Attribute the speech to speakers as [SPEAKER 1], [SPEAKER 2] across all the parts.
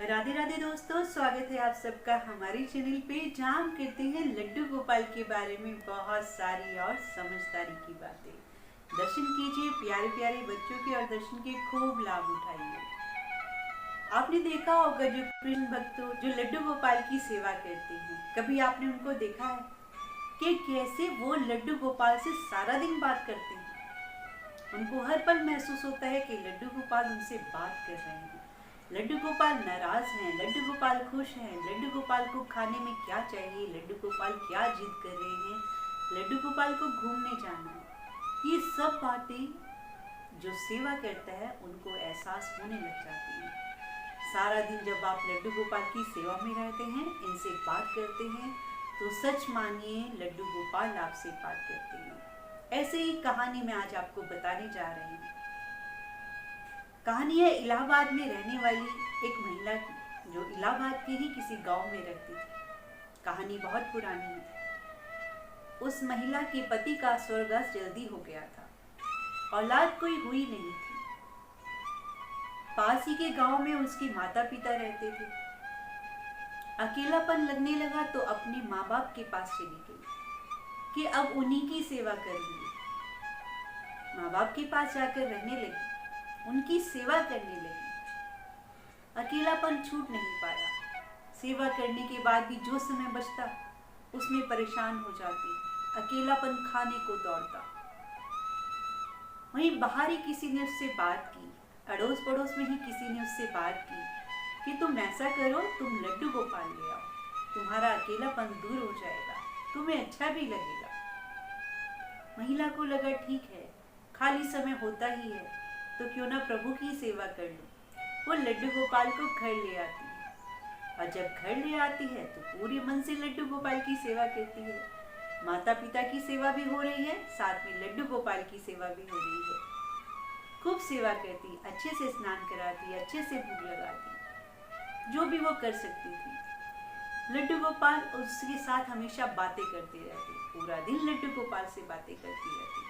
[SPEAKER 1] राधे राधे दोस्तों, स्वागत है आप सबका हमारे चैनल पे, जहाँ हम करते हैं लड्डू गोपाल के बारे में बहुत सारी और समझदारी की बातें। दर्शन कीजिए प्यारे प्यारे बच्चों के और दर्शन के खूब लाभ उठाइए। आपने देखा होगा जो कृष्ण भक्त जो लड्डू गोपाल की सेवा करते हैं, कभी आपने उनको देखा है कि कैसे वो लड्डू गोपाल से सारा दिन बात करते हैं। उनको हर पल महसूस होता है कि लड्डू गोपाल उनसे बात कर रहे हैं। लड्डू गोपाल नाराज हैं, लड्डू गोपाल खुश हैं, लड्डू गोपाल को खाने में क्या चाहिए, लड्डू गोपाल क्या जिद कर रहे हैं, लड्डू गोपाल को घूमने जाना है। ये सब बातें जो सेवा करता है उनको एहसास होने लग जाती है। सारा दिन जब आप लड्डू गोपाल की सेवा में रहते हैं, इनसे बात करते हैं, तो सच मानिए लड्डू गोपाल आपसे बात करते हैं। ऐसे ही कहानी मैं आज आपको बताने जा रही हूँ। कहानी है इलाहाबाद में रहने वाली एक महिला की, जो इलाहाबाद के ही किसी गांव में रहती थी। कहानी बहुत पुरानी है। उस महिला के पति का स्वर्गवास जल्दी हो गया था, औलाद कोई हुई नहीं थी। पास ही के गांव में उसके माता पिता रहते थे। अकेलापन लगने लगा तो अपने माँ बाप के पास चली गई कि अब उन्हीं की सेवा कर लूं। माँ बाप के पास जाकर रहने लगी, उनकी सेवा करने लगी। अकेलापन छूट नहीं पाया। सेवा करने के बाद भी जो समय बचता उसमें परेशान हो जाती, अकेलापन खाने को दौड़ता। वहीं बाहर ही किसी ने उससे बात की, अड़ोस पड़ोस में ही किसी ने उससे बात की कि तुम ऐसा करो, तुम लड्डू गोपाल ले आओ, तुम्हारा अकेलापन दूर हो जाएगा, तुम्हें अच्छा भी लगेगा। महिला को लगा ठीक है, खाली समय होता ही है तो क्यों ना प्रभु की सेवा कर लूं। वो लड्डू गोपाल को घर ले आती है, और जब घर ले आती है तो पूरे मन से लड्डू गोपाल की सेवा करती है। माता पिता की सेवा भी हो रही है, साथ में लड्डू गोपाल की सेवा भी हो रही है। खूब सेवा करती, अच्छे से स्नान कराती, अच्छे से भोग लगाती, जो भी वो कर सकती थी। लड्डू गोपाल उसके साथ हमेशा बातें करते रहते, पूरा दिन लड्डू गोपाल से बातें करती रहती।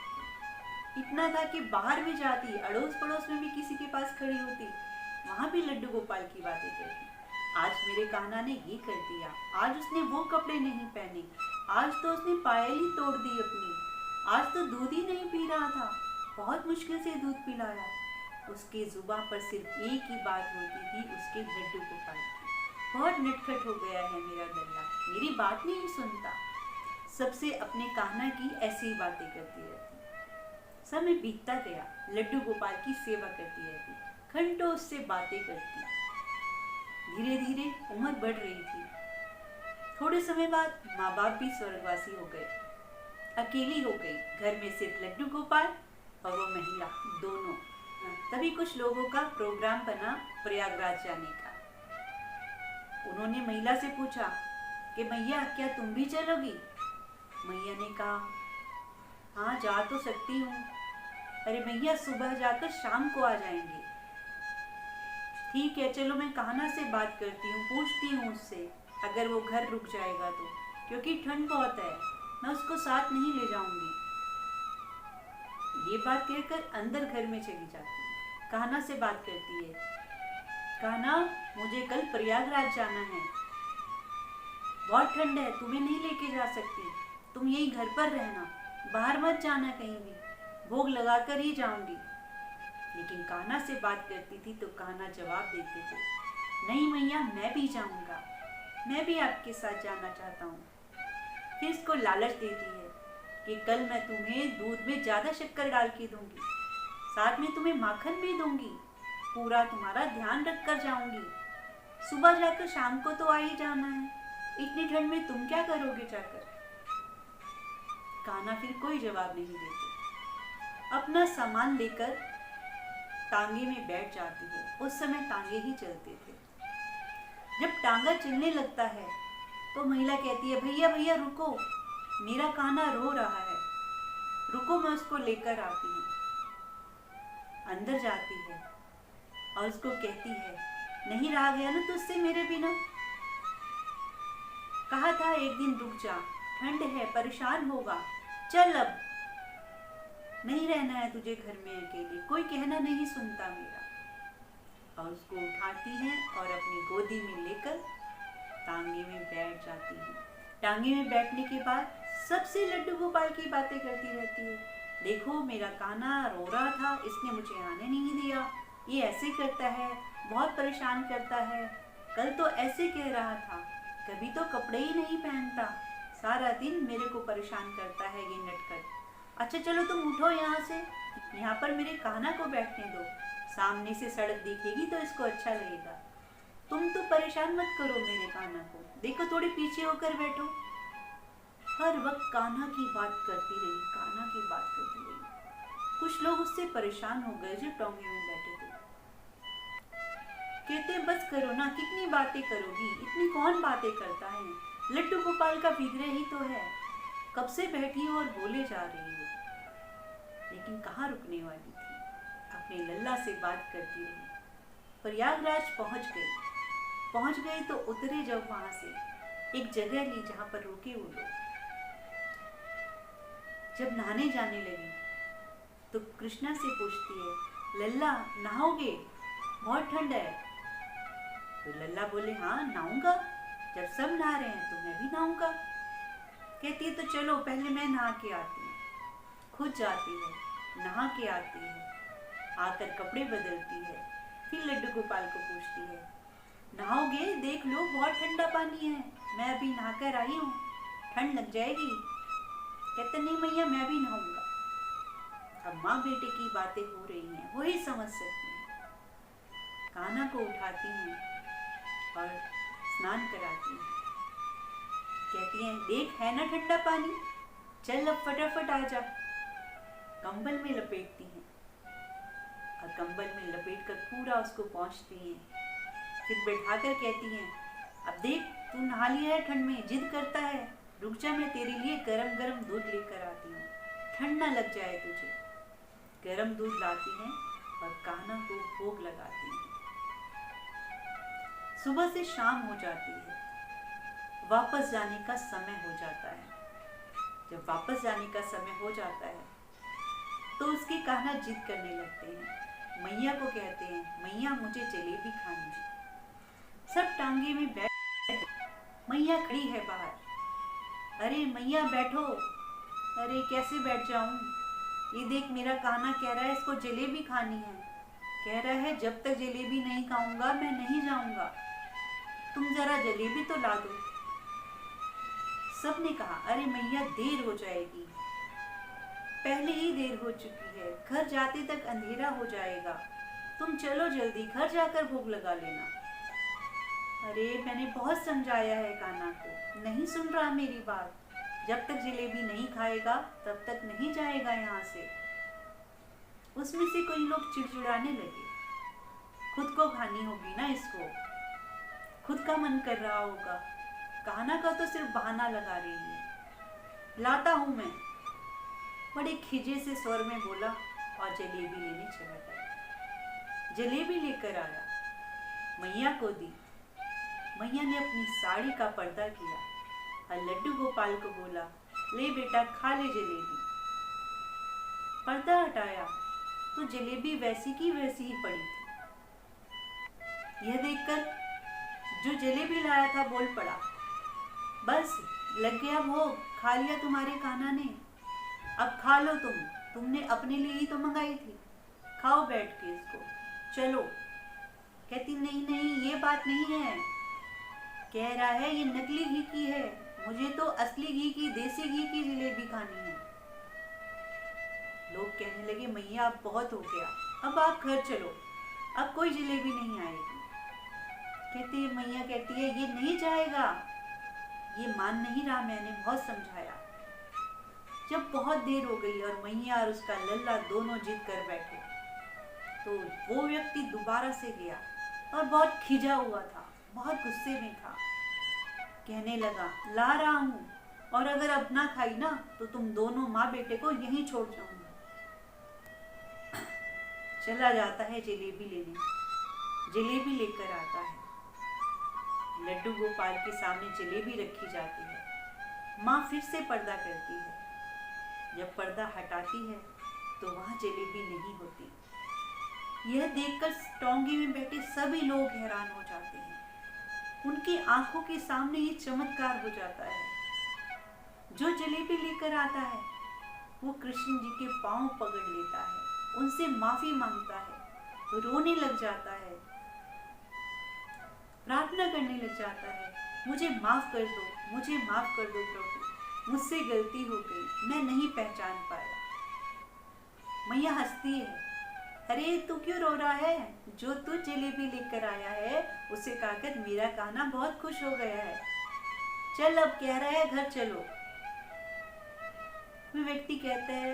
[SPEAKER 1] इतना था कि बाहर भी जाती, अड़ोस पड़ोस में भी किसी के पास खड़ी होती, वहां भी लड्डू गोपाल की बातें करती। आज मेरे कान्हा ने ये कर दिया, आज उसने वो कपड़े नहीं पहने, आज तो उसने पायल ही तोड़ दी अपनी, आज तो दूध ही नहीं पी रहा था, बहुत मुश्किल से दूध पिलाया। उसके जुबान पर सिर्फ एक ही बात होती थी, उसके लड्डू गोपाल की। बहुत नटखट हो गया है मेरा लल्ला, मेरी बात नहीं सुनता, सबसे अपने कान्हा की ऐसी ही बातें करती रहती। समय बीतता गया, लड्डू गोपाल की सेवा करती रहती, घंटों उससे बातें करती। धीरे धीरे उम्र बढ़ रही थी। थोड़े समय बाद माँ बाप भी स्वर्गवासी हो गए, अकेली हो गई। घर में सिर्फ लड्डू गोपाल और वो महिला, दोनों। तभी कुछ लोगों का प्रोग्राम बना प्रयागराज जाने का। उन्होंने महिला से पूछा कि मैया क्या तुम भी चलोगी? मैया ने कहा हाँ जा तो सकती हूँ। अरे भैया सुबह जाकर शाम को आ जाएंगे। ठीक है चलो, मैं कान्हा से बात करती हूँ, पूछती हूँ उससे, अगर वो घर रुक जाएगा तो, क्योंकि ठंड बहुत है, मैं उसको साथ नहीं ले जाऊंगी। ये बात कहकर अंदर घर में चली जाती है, कान्हा से बात करती है। कान्हा मुझे कल प्रयागराज जाना है, बहुत ठंड है, तुम्हें नहीं लेके जा सकती, तुम यही घर पर रहना, बाहर मत जाना कहीं भी, भोग लगाकर ही जाऊंगी। लेकिन कान्हा से बात करती थी तो कान्हा जवाब देते थे, नहीं मैया मैं भी जाऊंगा, मैं भी आपके साथ जाना चाहता हूँ। फिर इसको लालच देती है कि कल मैं तुम्हें दूध में ज्यादा शक्कर डाल के दूंगी, साथ में तुम्हें माखन भी दूंगी, पूरा तुम्हारा ध्यान रख कर जाऊंगी। सुबह जाकर शाम को तो आ ही जाना है, इतनी ठंड में तुम क्या करोगे जाकर? कान्हा फिर कोई जवाब नहीं देते, अपना सामान लेकर टांगे में बैठ जाती है। उस समय टांगे ही चलते थे। जब टांगा चलने लगता है तो महिला कहती है भैया भैया रुको, मेरा कान्हा रो रहा है, रुको मैं उसको लेकर आती हूँ। अंदर जाती है और उसको कहती है नहीं रहा गया ना तुझसे मेरे बिना, कहा था एक दिन रुक जा, ठंड है परेशान होगा, चल अब नहीं रहना है तुझे घर में अकेले, कोई कहना नहीं सुनता मेरा। और उसको उठाती हैं और अपनी गोदी में लेकर टांगे में बैठ जाती हैं। टांगे में बैठने के बाद सबसे लड्डू गोपाल की बातें करती रहती है। देखो मेरा कान्हा रो रहा था, इसने मुझे आने नहीं दिया, ये ऐसे करता है, बहुत परेशान करता है, कल तो ऐसे कह रहा था, कभी तो कपड़े ही नहीं पहनता, सारा दिन मेरे को परेशान करता है ये नटखट। अच्छा चलो तुम उठो यहाँ से, यहाँ पर मेरे कान्हा को बैठने दो, सामने से सड़क दिखेगी तो इसको अच्छा लगेगा। तुम तो परेशान मत करो मेरे कान्हा को, देखो थोड़ी पीछे होकर बैठो। हर वक्त कान्हा की बात करती रही, कान्हा की बात करती रही। कुछ लोग उससे परेशान हो गए जो टोंगे में बैठे थे। कहते बस करो ना, कितनी बातें करोगी, इतनी कौन बातें करता है, लड्डू गोपाल का विग्रह ही तो है, कब से बैठी हो और बोले जा रही हो। लेकिन कहाँ रुकने वाली थी, अपने लल्ला से बात करती रही। प्रयागराज पहुंच गई तो उतरे जब वहां से एक जगह ली जहां पर रुके वो लोग। जब नहाने जाने लगी तो कृष्णा से पूछती है, लल्ला नहाओगे, बहुत ठंड है। तो लल्ला बोले हाँ नहाऊंगा, जब सब नहा रहे हैं तो मैं भी नहाऊंगा। कहती है तो चलो पहले मैं नहा के आती हूँ। खुद जाती है, नहा के आती है, आकर कपड़े बदलती है, फिर लड्डू गोपाल को पूछती है, नहाओगे, देख लो बहुत ठंडा पानी है, मैं अभी नहाकर आई हूँ, ठंड लग जाएगी। कहते नहीं मैया मैं भी नहाऊंगा। अब माँ बेटे की बातें हो रही हैं, वही समझ सकती हैं। कान्हा को उठाती हैं और स्नान कराती हैं। कहती हैं देख है ना ठंडा पानी, चल अब फटाफट आ जा। कंबल में लपेटती हैं और कंबल में लपेट कर पूरा उसको पहुँचती हैं। फिर बैठाकर कहती हैं अब देख तू नहा लिया है ठंड में, जिद करता है, रुक जा मैं तेरे लिए गरम गरम दूध लेकर आती हूँ, ठंड ना लग जाए तुझे। गरम दूध लाती हैं और कान्हा को भोग लगाती हैं। सुबह से शाम हो जाती है, वापस जाने का समय हो जाता है। जब वापस जाने का समय हो जाता है तो उसके कान्हा जिद करने लगते हैं। मैया को कहते हैं मैया मुझे जलेबी खानी है। सब टांगे में बैठ, मैया खड़ी है बाहर। अरे मैया बैठो। अरे कैसे बैठ जाऊं, ये देख मेरा कान्हा कह रहा है इसको जलेबी खानी है, कह रहा है जब तक जलेबी नहीं खाऊंगा मैं नहीं जाऊंगा, तुम जरा जलेबी तो ला दो। सबने कहा अरे मैया देर हो जाएगी, पहले ही देर हो चुकी है, घर जाते तक अंधेरा हो जाएगा, तुम चलो जल्दी घर जाकर भोग लगा लेना। अरे मैंने बहुत समझाया है कान्हा को, नहीं सुन रहा मेरी बात, जब तक जलेबी नहीं खाएगा तब तक नहीं जाएगा यहाँ से। उसमें से कोई लोग चिड़चिड़ाने लगे, खुद को खानी होगी ना इसको, खुद का मन कर रहा होगा, कान्हा का तो सिर्फ बहाना लगा रही है, लाता हूं मैं। बड़े खिजे से स्वर में बोला और जलेबी लेने चला गया। जलेबी लेकर आया, मैया को दी। मैया ने अपनी साड़ी का पर्दा किया और लड्डू गोपाल को बोला ले बेटा खा ले जलेबी। पर्दा हटाया तो जलेबी वैसी की वैसी ही पड़ी थी। यह देखकर जो जलेबी लाया था बोल पड़ा, बस लग गया भोग, खा लिया तुम्हारे कान्हा ने, अब खा लो तुमने अपने लिए ही तो मंगाई थी, खाओ बैठ के इसको, चलो। कहती नहीं नहीं ये बात नहीं है, कह रहा है ये नकली घी की है, मुझे तो असली घी की देसी घी की जलेबी खानी है। लोग कहने लगे मैया अब बहुत हो गया, अब आप घर चलो, अब कोई जलेबी नहीं आएगी। कहती है मैया कहती है ये नहीं जाएगा, ये मान नहीं रहा, मैंने बहुत समझाया। जब बहुत देर हो गई और मैया और उसका लल्ला दोनों जिद कर बैठे तो वो व्यक्ति दोबारा से गया और बहुत खिजा हुआ था, बहुत गुस्से में था। कहने लगा ला रहा हूँ और अगर अब ना खाई ना तो तुम दोनों माँ बेटे को यहीं छोड़ जाऊंगा। चला जाता है जलेबी लेने, जलेबी लेकर आता है। लड्डू गोपाल के सामने जलेबी रखी जाती है। माँ फिर से पर्दा करती है। जब पर्दा हटाती है तो वहाँ जलेबी नहीं होती। यह देखकर टोंगे में बैठे सभी लोग हैरान हो जाते हैं। उनकी आंखों के सामने ये चमत्कार हो जाता है। जो जलेबी लेकर आता है वो कृष्ण जी के पांव पकड़ लेता है, उनसे माफी मांगता है, रोने लग जाता है, प्रार्थना करने लग जाता है, मुझे माफ कर दो, मुझे माफ कर दो प्रभु, मुझसे गलती हो गई, मैं नहीं पहचान पाया। मैया हंसती है, अरे तू क्यों रो रहा है? जो तू जलेबी लेकर आया है उसे खाकर मेरा कान्हा बहुत खुश हो गया है। चल अब कह रहा है घर चलो। वो व्यक्ति कहता है,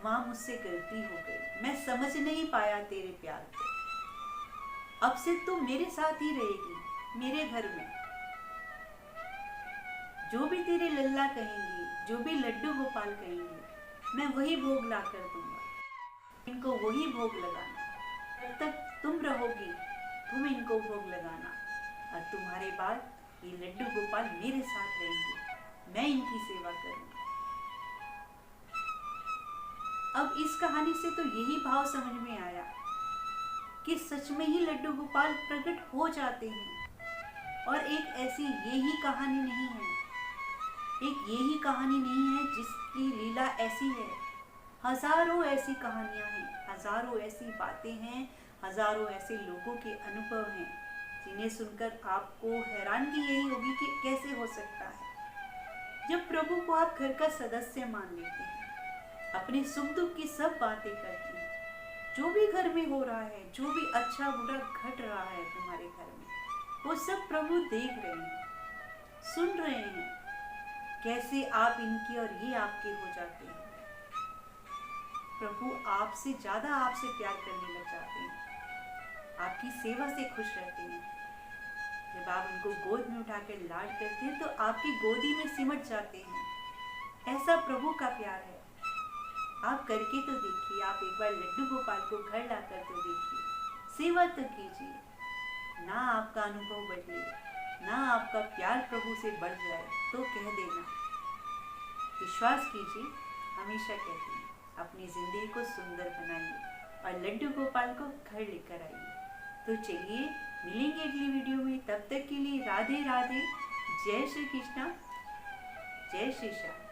[SPEAKER 1] माँ मुझसे गलती हो गई, मैं समझ नहीं पाया तेरे प्यार को। अब से तू मेरे साथ ही रहेगी, मेरे घर में। जो भी तेरे लल्ला कहेंगी, जो भी लड्डू गोपाल कहेंगे, मैं वही भोग ला कर दूंगा, इनको वही भोग लगाना। जब तक तुम रहोगी तुम इनको भोग लगाना, और तुम्हारे बाद ये लड्डू गोपाल मेरे साथ रहेंगे, मैं इनकी सेवा करूंगी। अब इस कहानी से तो यही भाव समझ में आया कि सच में ही लड्डू गोपाल प्रकट हो जाते हैं। और एक ऐसी यही कहानी नहीं है, एक यही कहानी नहीं है जिसकी लीला ऐसी है। हजारों ऐसी कहानियां हैं, हजारों ऐसी बातें हैं, हजारों ऐसे लोगों के अनुभव हैं जिन्हें सुनकर आपको हैरानगी यही होगी कि कैसे हो सकता है। जब प्रभु को आप घर का सदस्य मान लेते हैं, अपने सुख दुख की सब बातें करते हैं, जो भी घर में हो रहा है, जो भी अच्छा बुरा घट रहा है तुम्हारे घर में, वो सब प्रभु देख रहे हैं, सुन रहे हैं, कैसे आप इनके और ये आपके हो जाते हैं। प्रभु आपसे ज्यादा आपसे प्यार करने लग जाते हैं, आपकी सेवा से खुश रहते हैं। जब आप उनको गोद में उठाकर लाड करते हैं तो आपकी गोदी में सिमट जाते हैं। ऐसा प्रभु का प्यार है। आप करके तो देखिए, आप एक बार लड्डू गोपाल को घर लाकर तो देखिए, सेवा तो कीजिए। ना आपका अनुभव बदले, ना आपका प्यार प्रभु से बढ़ जाए तो कह देना, विश्वास कीजिए, हमेशा कहते हैं, अपनी जिंदगी को सुंदर बनाइए और लड्डू गोपाल को घर लेकर आइए। तो चलिए मिलेंगे अगली वीडियो में, तब तक के लिए राधे राधे, जय श्री कृष्णा, जय श्री श्याम।